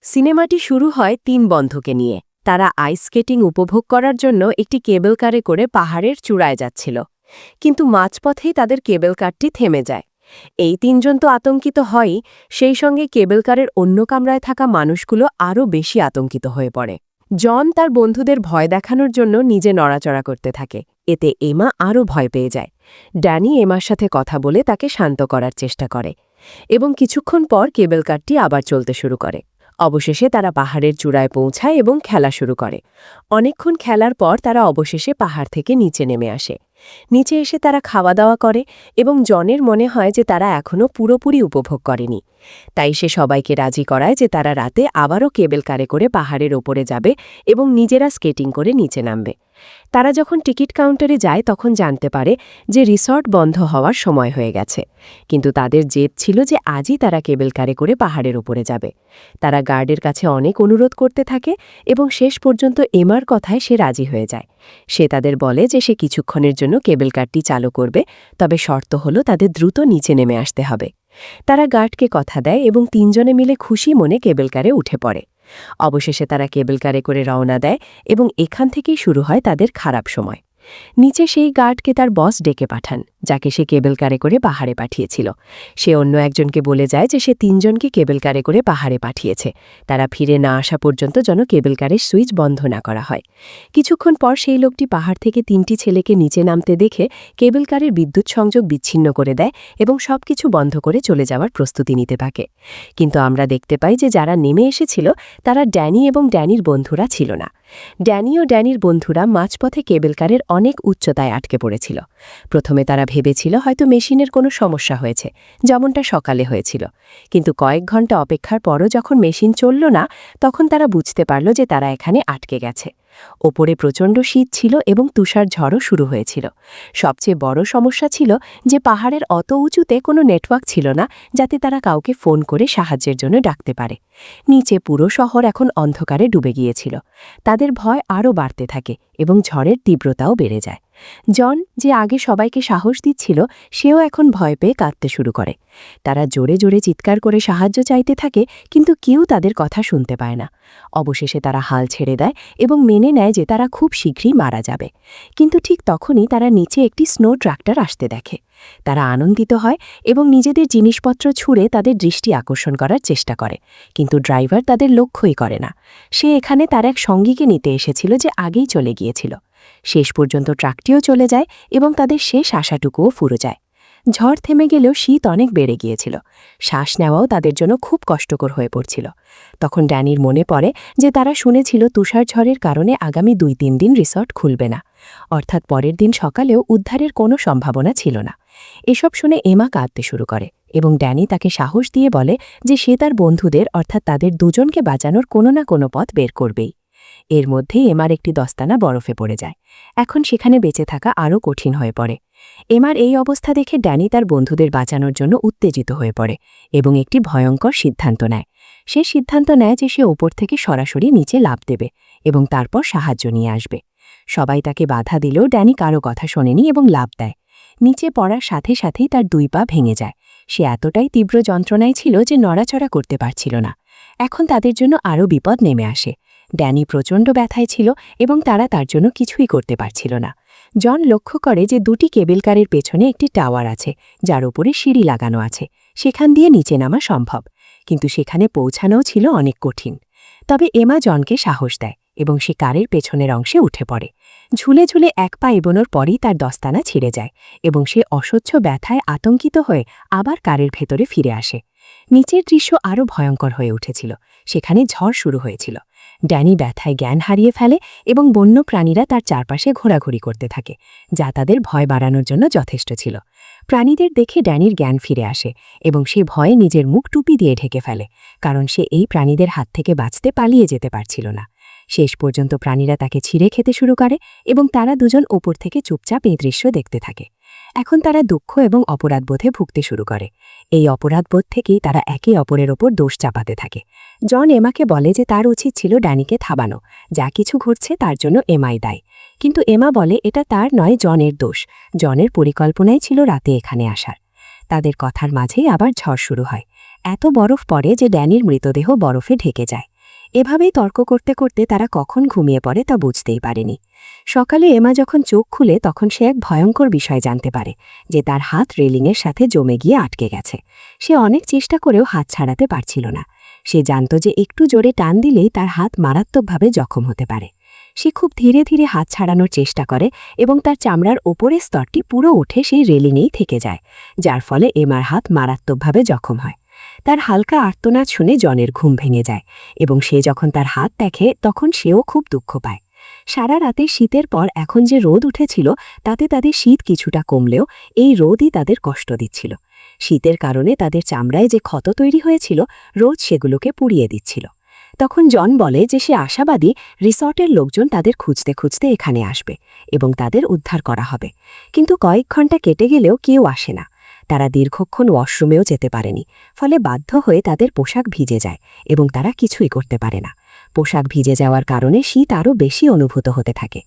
সিনেমাটি শুরু হয় তিন বন্ধুকে নিয়ে। তারা আইস স্কেটিং উপভোগ করার জন্য একটি কেবল কারে করে পাহাড়ের চূড়ায় যাচ্ছিল। কিন্তু মাঝপথেই তাদের কেবল কারটি থেমে যায়। এই তিনজন তো আতঙ্কিত হয়ই, সেই সঙ্গে কেবল কারের অন্য কামরায় থাকা মানুষগুলো আরও বেশি আতঙ্কিত হয়ে পড়ে। জন তার বন্ধুদের ভয় দেখানোর জন্য নিজে নড়াচড়া করতে থাকে। এতে এমা আরও ভয় পেয়ে যায়। ড্যানি এমার সাথে কথা বলে তাকে শান্ত করার চেষ্টা করে এবং কিছুক্ষণ পর কেবল কারটি আবার চলতে শুরু করে। অবশেষে তারা পাহাড়ের চূড়ায় পৌঁছায় এবং খেলা শুরু করে। অনেকক্ষণ খেলার পর তারা অবশেষে পাহাড় থেকে নিচে নেমে আসে। নিচে এসে তারা খাওয়া দাওয়া করে এবং জনের মনে হয় যে তারা এখনও পুরোপুরি উপভোগ করেনি। তাই সে সবাইকে রাজি করায় যে তারা রাতে আবারও কেবল কারে করে পাহাড়ের ওপরে যাবে এবং নিজেরা স্কেটিং করে নিচে নামবে। তারা যখন টিকিট কাউন্টারে যায় তখন জানতে পারে যে রিসর্ট বন্ধ হওয়ার সময় হয়ে গেছে। কিন্তু তাদের জেদ ছিল যে আজই তারা কেবল কারে করে পাহাড়ের ওপরে যাবে। তারা গার্ডের কাছে অনেক অনুরোধ করতে থাকে এবং শেষ পর্যন্ত এমার কথায় সে রাজি হয়ে যায়। সে তাদের বলে যে সে কিছুক্ষণের জন্য কেবল কারটি চালু করবে, তবে শর্ত হলো তাদের দ্রুত নিচে নেমে আসতে হবে। তারা গার্ডকে কথা দেয় এবং তিনজনে মিলে খুশি মনে কেবল কারে উঠে পড়ে। অবশেষে তারা কেবল কারে করে রওনা দেয় এবং এখান থেকেই শুরু হয় তাদের খারাপ সময়। নিচে সেই গার্ডকে তার বস ডেকে পাঠান, যাকে সে কেবল কারে করে পাহাড়ে পাঠিয়েছিল। সে অন্য একজনকে বলে যায় যে সে তিনজনকে কেবল কারে করে পাহাড়ে পাঠিয়েছে। তারা ফিরে না আসা পর্যন্ত যেন কেবল কারের সুইচ বন্ধ না করা হয়। কিছুক্ষণ পর সেই লোকটি পাহাড় থেকে তিনটি ছেলেকে নিচে নামতে দেখে কেবল কারের বিদ্যুৎ সংযোগ বিচ্ছিন্ন করে দেয় এবং সবকিছু বন্ধ করে চলে যাওয়ার প্রস্তুতি নিতে থাকে। কিন্তু আমরা দেখতে পাই যে যারা নেমে এসেছিল তারা ড্যানি এবং ড্যানির বন্ধুরা ছিল না। ড্যানি ও ড্যানির বন্ধুরা মাঝপথে কেবল কারের অনেক উচ্চতায় আটকে পড়েছিল। প্রথমে তারা ভেবেছিল হয়তো মেশিনের কোনো সমস্যা হয়েছে, যেমনটা সকালে হয়েছিল। কিন্তু কয়েক ঘন্টা অপেক্ষার পরও যখন মেশিন চলল না, তখন তারা বুঝতে পারল যে তারা এখানে আটকে গেছে। ওপরে প্রচণ্ড শীত ছিল এবং তুষার ঝড়ও শুরু হয়েছিল। সবচেয়ে বড় সমস্যা ছিল যে পাহাড়ের অত উঁচুতে কোনো নেটওয়ার্ক ছিল না যাতে তারা কাউকে ফোন করে সাহায্যের জন্য ডাকতে পারে। নিচে পুরো শহর এখন অন্ধকারে ডুবে গিয়েছিল। তাদের ভয় আরও বাড়তে থাকে এবং ঝড়ের তীব্রতাও বেড়ে যায়। জন, যে আগে সবাইকে সাহস দিচ্ছিল, সেও এখন ভয় পেয়ে কাঁদতে শুরু করে। তারা জোরে জোরে চিৎকার করে সাহায্য চাইতে থাকে, কিন্তু কেউ তাদের কথা শুনতে পায় না। অবশেষে তারা হাল ছেড়ে দেয় এবং মেনে নেয় যে তারা খুব শীঘ্রই মারা যাবে। কিন্তু ঠিক তখনই তারা নিচে একটি স্নো ট্রাক্টর আসতে দেখে। তারা আনন্দিত হয় এবং নিজেদের জিনিসপত্র ছুঁড়ে তাদের দৃষ্টি আকর্ষণ করার চেষ্টা করে, কিন্তু ড্রাইভার তাদের লক্ষ্যই করে না। সে এখানে তার এক সঙ্গীকে নিতে এসেছিল যে আগেই চলে গিয়েছিল। শেষ পর্যন্ত ট্রাকটিও চলে যায় এবং তাদের শেষ আশাটুকুও ফুরো যায়। ঝড় থেমে গেলেও শীত অনেক বেড়ে গিয়েছিল। শ্বাস নেওয়াও তাদের জন্য খুব কষ্টকর হয়ে পড়ছিল। তখন ড্যানির মনে পড়ে যে তারা শুনেছিল তুষার ঝড়ের কারণে আগামী 2-3 দিন রিসর্ট খুলবে না, অর্থাৎ পরের দিন সকালেও উদ্ধারের কোনো সম্ভাবনা ছিল না। এসব শুনে এমা কাঁদতে শুরু করে এবং ড্যানি তাকে সাহস দিয়ে বলে যে সে তার বন্ধুদের, অর্থাৎ তাদের দুজনকে বাঁচানোর কোনো না কোনো পথ বের করবেই। এর মধ্যেই এমার একটি দস্তানা বরফে পড়ে যায়। এখন সেখানে বেঁচে থাকা আরও কঠিন হয়ে পড়ে। এমার এই অবস্থা দেখে ড্যানি তার বন্ধুদের বাঁচানোর জন্য উত্তেজিত হয়ে পড়ে এবং একটি ভয়ঙ্কর সিদ্ধান্ত নেয়। সে সিদ্ধান্ত নেয় যে সে ওপর থেকে সরাসরি নিচে লাফ দেবে এবং তারপর সাহায্য নিয়ে আসবে। সবাই তাকে বাধা দিলেও ড্যানি কারো কথা শোনেনি এবং লাফ দেয়। নিচে পড়ার সাথে সাথেই তার 2 পা ভেঙে যায়। সে এতটাই তীব্র যন্ত্রণায় ছিল যে নড়াচড়া করতে পারছিল না। এখন তাদের জন্য আরও বিপদ নেমে আসে। ড্যানি প্রচণ্ড ব্যথায় ছিল এবং তারা তার জন্য কিছুই করতে পারছিল না। জন লক্ষ্য করে যে 2টি কেবল কারের পেছনে একটি টাওয়ার আছে, যার উপরে সিঁড়ি লাগানো আছে। সেখান দিয়ে নিচে নামা সম্ভব, কিন্তু সেখানে পৌঁছানোও ছিল অনেক কঠিন। তবে এমা জনকে সাহস দেয় এবং সে কারের পেছনের অংশে উঠে পড়ে। ঝুলে ঝুলে 1 পা এগোনোর পরই তার দস্তানা ছিঁড়ে যায় এবং সে অসহ্য ব্যথায় আতঙ্কিত হয়ে আবার কারের ভেতরে ফিরে আসে। নিচের দৃশ্য আরও ভয়ঙ্কর হয়ে উঠেছিল। সেখানে ঝড় শুরু হয়েছিল। ড্যানি ব্যথায় জ্ঞান হারিয়ে ফেলে এবং বন্য প্রাণীরা তার চারপাশে ঘোরাঘুরি করতে থাকে, যা তাদের ভয় বাড়ানোর জন্য যথেষ্ট ছিল। প্রাণীদের দেখে ড্যানির জ্ঞান ফিরে আসে এবং সে ভয়ে নিজের মুখ টুপি দিয়ে ঢেকে ফেলে, কারণ সে এই প্রাণীদের হাত থেকে বাঁচতে পালিয়ে যেতে পারছিল না। শেষ পর্যন্ত প্রাণীরা তাকে ছিঁড়ে খেতে শুরু করে এবং তারা দুজন ওপর থেকে চুপচাপ এই দৃশ্য দেখতে থাকে। এখন তারা দুঃখ এবং অপরাধবোধে ভুগতে শুরু করে। এই অপরাধবোধ থেকেই তারা একে অপরের ওপর দোষ চাপাতে থাকে। জন এমাকে বলে যে তার উচিত ছিল ড্যানিকে থামানো, যা কিছু ঘটছে তার জন্য এমাই দায়ী। কিন্তু এমা বলে এটা তার নয়, জনের দোষ। জনের পরিকল্পনাই ছিল রাতে এখানে আসার। তাদের কথার মাঝেই আবার ঝড় শুরু হয়। এত বরফ পড়ে যে ড্যানির মৃতদেহ বরফে ঢেকে যায়। এভাবেই তর্ক করতে করতে তারা কখন ঘুমিয়ে পড়ে তা বুঝতেই পারেনি। সকালে এমা যখন চোখ খুলে তখন সে এক ভয়ঙ্কর বিষয় জানতে পারে, যে তার হাত রেলিংয়ের সাথে জমে গিয়ে আটকে গেছে। সে অনেক চেষ্টা করেও হাত ছাড়াতে পারছিল না। সে জানত যে একটু জোরে টান দিলেই তার হাত মারাত্মকভাবে জখম হতে পারে। সে খুব ধীরে ধীরে হাত ছাড়ানোর চেষ্টা করে এবং তার চামড়ার ওপরের স্তরটি পুরো উঠে সেই রেলিংয়েই থেকে যায়, যার ফলে এমার হাত মারাত্মকভাবে জখম হয়। তার হালকা আর্তনাদ শুনে জনের ঘুম ভেঙে যায় এবং সে যখন তার হাত দেখে তখন সেও খুব দুঃখ পায়। সারা রাতে শীতের পর এখন যে রোদ উঠেছিল তাতে তাদের শীত কিছুটা কমলেও এই রোদই তাদের কষ্ট দিচ্ছিল। শীতের কারণে তাদের চামড়ায় যে ক্ষত তৈরি হয়েছিল রোদ সেগুলোকে পুড়িয়ে দিচ্ছিল। তখন জন বলে যে সে আশাবাদী রিসর্টের লোকজন তাদের খুঁজতে খুঁজতে এখানে আসবে এবং তাদের উদ্ধার করা হবে। কিন্তু কয়েক ঘন্টা কেটে গেলেও কেউ আসে না। তারা দীর্ঘক্ষণ ওয়াশরুমেও যেতে পারেনি, ফলে বাধ্য হয়ে তাদের পোশাক ভিজে যায় এবং তারা কিছুই করতে পারে না। পোশাক ভিজে যাওয়ার কারণে শীত আরও বেশি অনুভূত হতে থাকে।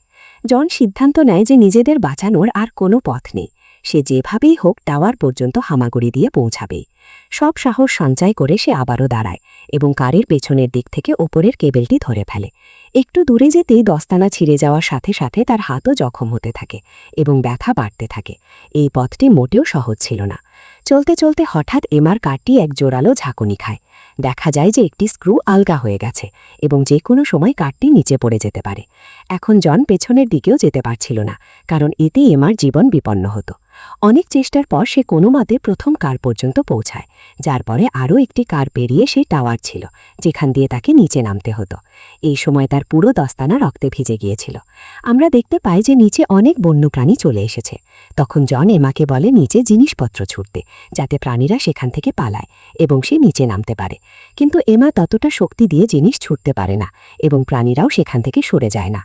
জন সিদ্ধান্ত নেয় যে নিজেদের বাঁচানোর আর কোনো পথ নেই। সে যেভাবেই হোক টাওয়ার পর্যন্ত হামাগুড়ি দিয়ে পৌঁছাবেই। সব সাহস সঞ্চয় করে সে আবারও দাঁড়ায় এবং কারের পেছনের দিক থেকে ওপরের কেবেলটি ধরে ফেলে। একটু দূরে যেতেই দস্তানা ছিঁড়ে যাওয়ার সাথে সাথে তার হাতও জখম হতে থাকে এবং ব্যথা বাড়তে থাকে। এই পথটি মোটেও সহজ ছিল না। চলতে চলতে হঠাৎ এমার কারটি এক জোরালো ঝাঁকুনি খায়। দেখা যায় যে একটি স্ক্রু আলগা হয়ে গেছে এবং যে কোনো সময় কারটি নিচে পড়ে যেতে পারে। এখন জন পেছনের দিকেও যেতে পারছিল না, কারণ এতে এমার জীবন বিপন্ন হতো। অনেক চেষ্টার পর সে কোনো মতে প্রথম কার পর্যন্ত পৌঁছায়, যার পরে আরও একটি কার পেরিয়ে সেই টাওয়ার ছিল যেখান দিয়ে তাকে নিচে নামতে হতো। এই সময় তার পুরো দস্তানা রক্তে ভিজে গিয়েছিল। আমরা দেখতে পাই যে নিচে অনেক বন্যপ্রাণী চলে এসেছে। তখন জন এমাকে বলে নিচে জিনিসপত্র ছুটতে, যাতে প্রাণীরা সেখান থেকে পালায় এবং সে নিচে নামতে পারে। কিন্তু এমা ততটা শক্তি দিয়ে জিনিস ছুটতে পারে না এবং প্রাণীরাও সেখান থেকে সরে যায় না।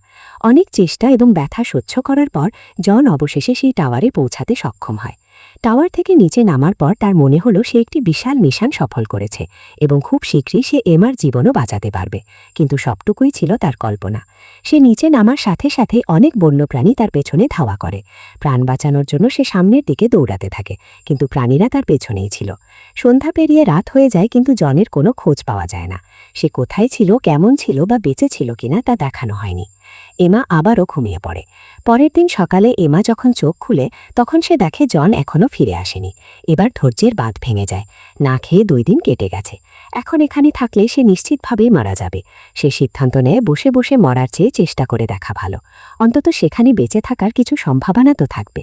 অনেক চেষ্টা এবং ব্যথা সহ্য করার পর জন অবশেষে সেই টাওয়ারে পৌঁছাতে সক্ষম হয়। টাওয়ার থেকে নিচে নামার পর তার মনে হলো সে একটি বিশাল মিশন সফল করেছে এবং খুব শীঘ্রই সে এমার জীবনও বাঁচাতে পারবে। কিন্তু সবটুকুই ছিল তার কল্পনা। সে নিচে নামার সাথে সাথে অনেক বন্যপ্রাণী তার পেছনে ধাওয়া করে। প্রাণ বাঁচানোর জন্য সে সামনের দিকে দৌড়াতে থাকে, কিন্তু প্রাণীরা তার পেছনেই ছিল। সন্ধ্যা পেরিয়ে রাত হয়ে যায়, কিন্তু জনের কোনো খোঁজ পাওয়া যায় না। সে কোথায় ছিল, কেমন ছিল বা বেঁচে ছিল কিনা তা দেখানো হয়নি। এমা আবারও ঘুমিয়ে পড়ে। পরের দিন সকালে এমা যখন চোখ খুলে তখন সে দেখে জন এখনও ফিরে আসেনি। এবার ধৈর্যের বাঁধ ভেঙে যায়। না খেয়ে 2 দিন কেটে গেছে। এখন এখানে থাকলে সে নিশ্চিতভাবেই মারা যাবে। সে সিদ্ধান্ত নেয় বসে বসে মরার চেয়ে চেষ্টা করে দেখা ভালো। অন্তত সেখানে বেঁচে থাকার কিছু সম্ভাবনা তো থাকবে।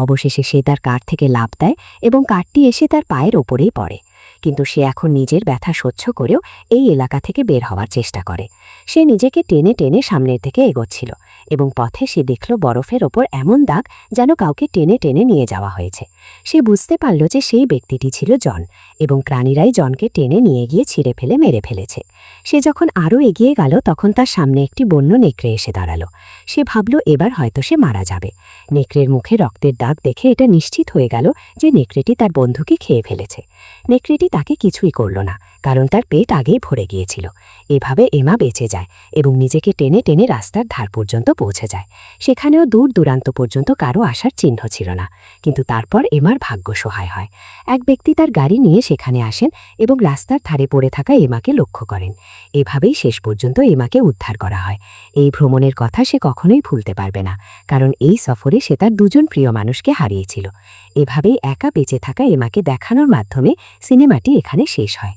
অবশেষে সে তার কার থেকে লাফ দেয় এবং কারটি এসে তার পায়ের ওপরেই পড়ে। কিন্তু সে এখন নিজের ব্যথা সহ্য করেও এই এলাকা থেকে বের হওয়ার চেষ্টা করে। সে নিজেকে টেনে টেনে সামনের দিকে এগোচ্ছিল এবং পথে সে দেখল বরফের ওপর এমন দাগ যেন কাউকে টেনে টেনে নিয়ে যাওয়া হয়েছে। সে বুঝতে পারল যে সেই ব্যক্তিটি ছিল জন এবং প্রাণীরাই জনকে টেনে নিয়ে গিয়ে ছিঁড়ে ফেলে মেরে ফেলেছে। সে যখন আরও এগিয়ে গেল তখন তার সামনে একটি বন্য নেকড়ে এসে দাঁড়ালো। সে ভাবল এবার হয়তো সে মারা যাবে। নেকড়ের মুখে রক্তের দাগ দেখে এটা নিশ্চিত হয়ে গেল যে নেকড়েটি তার বন্ধুকে খেয়ে ফেলেছে। নেকড়েটি তাকে কিছুই করল না, কারণ তার পেট আগেই ভরে গিয়েছিল। এভাবে এমা বেঁচে যায় এবং নিজেকে টেনে টেনে রাস্তার ধার পর্যন্ত পৌঁছে যায়। সেখানেও দূর দূরান্ত পর্যন্ত কারো আসার চিহ্ন ছিল না। কিন্তু তারপর এমার ভাগ্য সহায় হয়। এক ব্যক্তি তার গাড়ি নিয়ে সেখানে আসেন এবং রাস্তার ধারে পড়ে থাকা এমাকে লক্ষ্য করেন। এভাবেই শেষ পর্যন্ত এমাকে উদ্ধার করা হয়। এই ভ্রমণের কথা সে কখনোই ভুলতে পারবে না, কারণ এই সফরে সে তার 2 জন প্রিয় মানুষকে হারিয়েছিল। এভাবেই একা বেঁচে থাকা এমাকে দেখানোর মাধ্যমে সিনেমাটি এখানে শেষ হয়।